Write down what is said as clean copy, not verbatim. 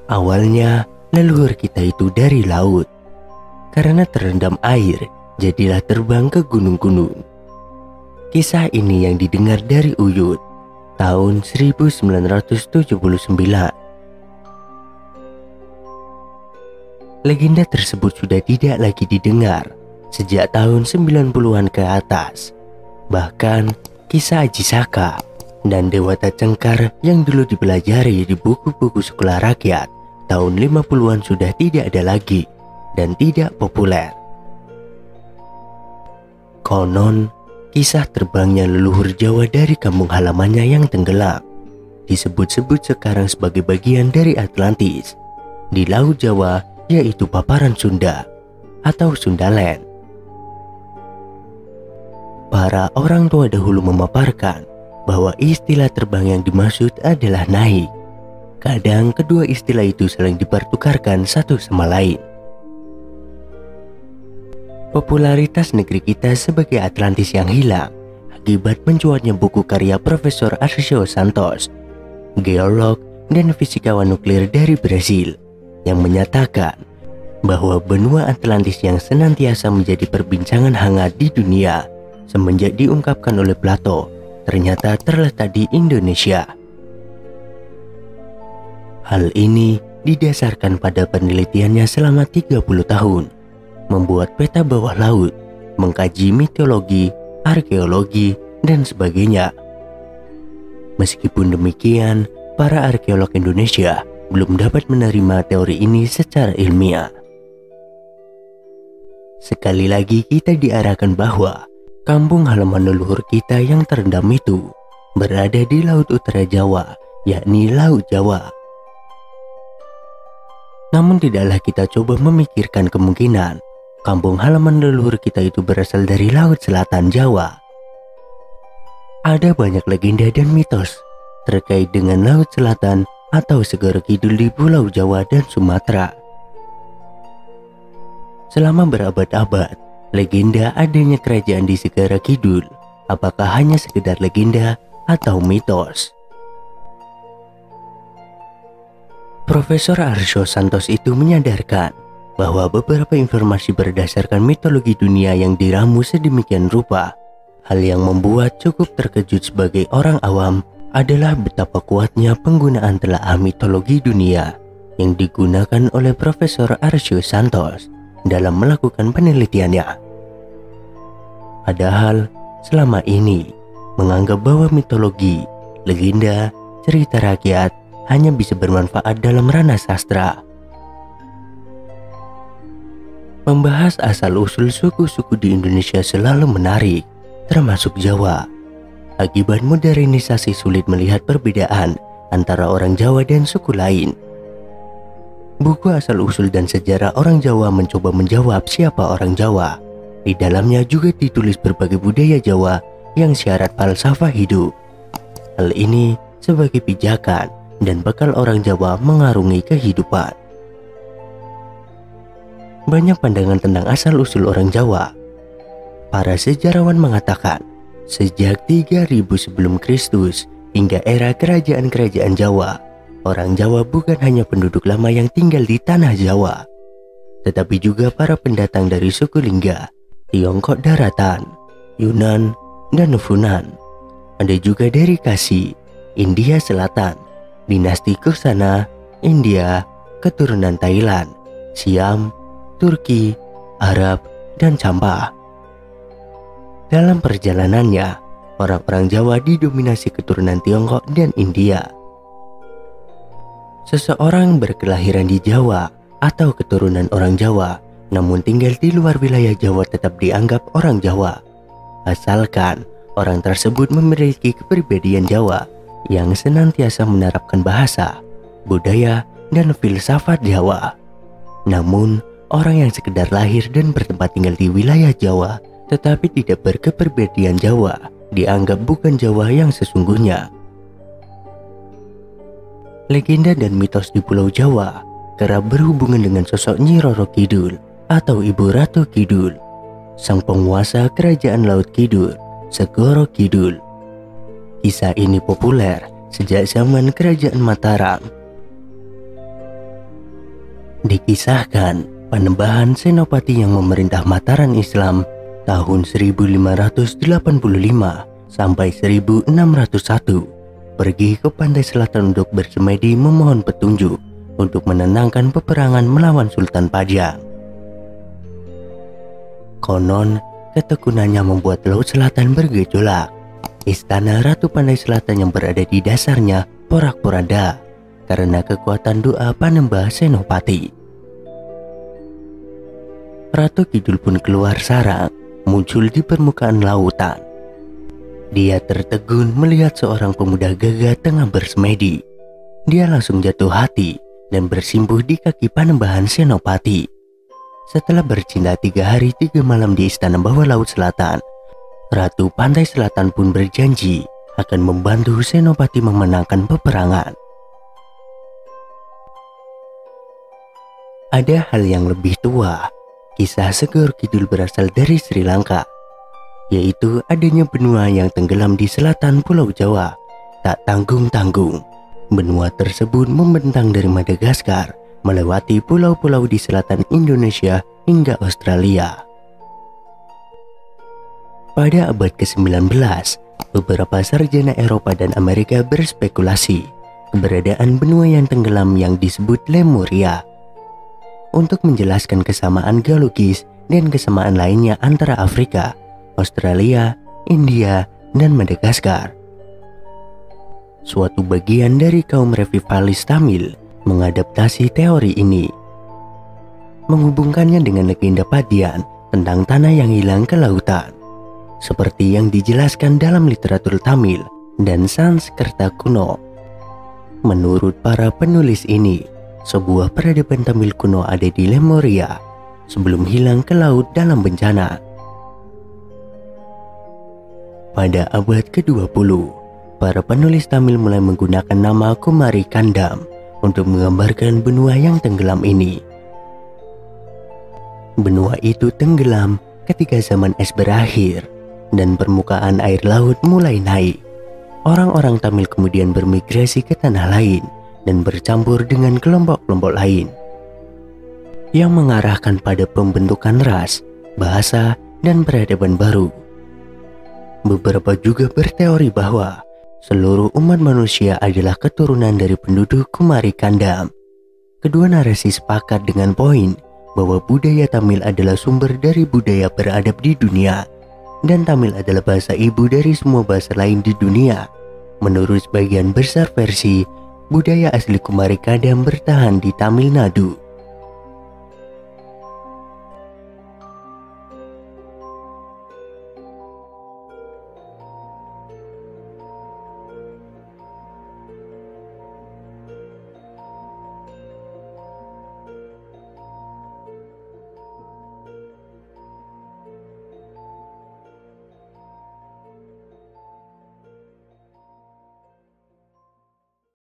Awalnya, leluhur kita itu dari laut. Karena terendam air, jadilah terbang ke gunung-gunung. Kisah ini yang didengar dari Uyut tahun 1979. Legenda tersebut sudah tidak lagi didengar sejak tahun 90-an ke atas. Bahkan kisah Aji Saka dan Dewata Cengkar yang dulu dipelajari di buku-buku sekolah rakyat tahun 50-an sudah tidak ada lagi dan tidak populer. Konon, kisah terbangnya leluhur Jawa dari kampung halamannya yang tenggelam disebut-sebut sekarang sebagai bagian dari Atlantis di Laut Jawa, yaitu paparan Sunda atau Sundaland. Para orang tua dahulu memaparkan bahwa istilah terbang yang dimaksud adalah naik. Kadang kedua istilah itu saling dipertukarkan satu sama lain. Popularitas negeri kita sebagai Atlantis yang hilang akibat mencuatnya buku karya Profesor Arcio Santos, geolog dan fisikawan nuklir dari Brasil, yang menyatakan bahwa benua Atlantis yang senantiasa menjadi perbincangan hangat di dunia semenjak diungkapkan oleh Plato ternyata terletak di Indonesia. Hal ini didasarkan pada penelitiannya selama 30 tahun, membuat peta bawah laut, mengkaji mitologi, arkeologi, dan sebagainya. Meskipun demikian, para arkeolog Indonesia belum dapat menerima teori ini secara ilmiah. Sekali lagi kita diarahkan bahwa kampung halaman leluhur kita yang terendam itu berada di Laut Utara Jawa, yakni Laut Jawa. Namun tidaklah kita coba memikirkan kemungkinan kampung halaman leluhur kita itu berasal dari Laut Selatan Jawa. Ada banyak legenda dan mitos terkait dengan Laut Selatan atau Segara Kidul di Pulau Jawa dan Sumatera. Selama berabad-abad, legenda adanya kerajaan di Segara Kidul apakah hanya sekedar legenda atau mitos? Profesor Arcio Santos itu menyadarkan bahwa beberapa informasi berdasarkan mitologi dunia yang diramu sedemikian rupa. Hal yang membuat cukup terkejut sebagai orang awam adalah betapa kuatnya penggunaan telaah mitologi dunia yang digunakan oleh Profesor Arcio Santos dalam melakukan penelitiannya. Padahal selama ini menganggap bahwa mitologi, legenda, cerita rakyat hanya bisa bermanfaat dalam ranah sastra. Membahas asal-usul suku-suku di Indonesia selalu menarik, termasuk Jawa. Akibat modernisasi sulit melihat perbedaan antara orang Jawa dan suku lain. Buku asal-usul dan sejarah orang Jawa mencoba menjawab siapa orang Jawa. Di dalamnya juga ditulis berbagai budaya Jawa yang syarat falsafah hidup. Hal ini sebagai pijakan dan bekal orang Jawa mengarungi kehidupan. Banyak pandangan tentang asal-usul orang Jawa. Para sejarawan mengatakan, sejak 3000 sebelum Kristus hingga era kerajaan-kerajaan Jawa, orang Jawa bukan hanya penduduk lama yang tinggal di tanah Jawa, tetapi juga para pendatang dari suku Lingga, Tiongkok Daratan, Yunan, dan Funan. Ada juga dari Kasi, India Selatan, dinasti Kushana, India, keturunan Thailand, Siam, Turki, Arab, dan Champa. Dalam perjalanannya, orang-orang Jawa didominasi keturunan Tiongkok dan India. Seseorang berkelahiran di Jawa atau keturunan orang Jawa, namun tinggal di luar wilayah Jawa tetap dianggap orang Jawa, asalkan orang tersebut memiliki kepribadian Jawa yang senantiasa menerapkan bahasa, budaya, dan filsafat Jawa. Namun, orang yang sekedar lahir dan bertempat tinggal di wilayah Jawa tetapi tidak berkepribadian Jawa dianggap bukan Jawa yang sesungguhnya. Legenda dan mitos di Pulau Jawa kerap berhubungan dengan sosok Nyi Roro Kidul atau Ibu Ratu Kidul, sang penguasa kerajaan Laut Kidul, Segoro Kidul. Kisah ini populer sejak zaman Kerajaan Mataram. Dikisahkan, Panembahan Senopati yang memerintah Mataram Islam tahun 1585 sampai 1601 pergi ke pantai selatan untuk bersemedi memohon petunjuk untuk menenangkan peperangan melawan Sultan Pajang. Konon, ketekunannya membuat Laut Selatan bergejolak. Istana Ratu Pantai Selatan yang berada di dasarnya porak-poranda karena kekuatan doa Panembah Senopati. Ratu Kidul pun keluar sarang, muncul di permukaan lautan. Dia tertegun melihat seorang pemuda gagah tengah bersemedi. Dia langsung jatuh hati dan bersimpuh di kaki Panembahan Senopati. Setelah bercinta 3 hari 3 malam di istana bawah Laut Selatan, Ratu Pantai Selatan pun berjanji akan membantu Senopati memenangkan peperangan. Ada hal yang lebih tua. Kisah Segoro Kidul berasal dari Sri Lanka, yaitu adanya benua yang tenggelam di selatan Pulau Jawa. Tak tanggung-tanggung, benua tersebut membentang dari Madagaskar, melewati pulau-pulau di selatan Indonesia hingga Australia. Pada abad ke-19, beberapa sarjana Eropa dan Amerika berspekulasi keberadaan benua yang tenggelam yang disebut Lemuria. Untuk menjelaskan kesamaan geologis dan kesamaan lainnya antara Afrika, Australia, India, dan Madagaskar. Suatu bagian dari kaum revivalis Tamil mengadaptasi teori ini, menghubungkannya dengan legenda Padian tentang tanah yang hilang ke lautan, seperti yang dijelaskan dalam literatur Tamil dan Sanskerta kuno. Menurut para penulis ini, sebuah peradaban Tamil kuno ada di Lemuria sebelum hilang ke laut dalam bencana. Pada abad ke-20, para penulis Tamil mulai menggunakan nama Kumari Kandam untuk menggambarkan benua yang tenggelam ini. Benua itu tenggelam ketika zaman es berakhir dan permukaan air laut mulai naik. Orang-orang Tamil kemudian bermigrasi ke tanah lain dan bercampur dengan kelompok-kelompok lain yang mengarahkan pada pembentukan ras, bahasa, dan peradaban baru. Beberapa juga berteori bahwa seluruh umat manusia adalah keturunan dari penduduk Kumari Kandam. Kedua narasi sepakat dengan poin bahwa budaya Tamil adalah sumber dari budaya beradab di dunia, dan Tamil adalah bahasa ibu dari semua bahasa lain di dunia. Menurut sebagian besar versi, budaya asli Kumari Kandam bertahan di Tamil Nadu.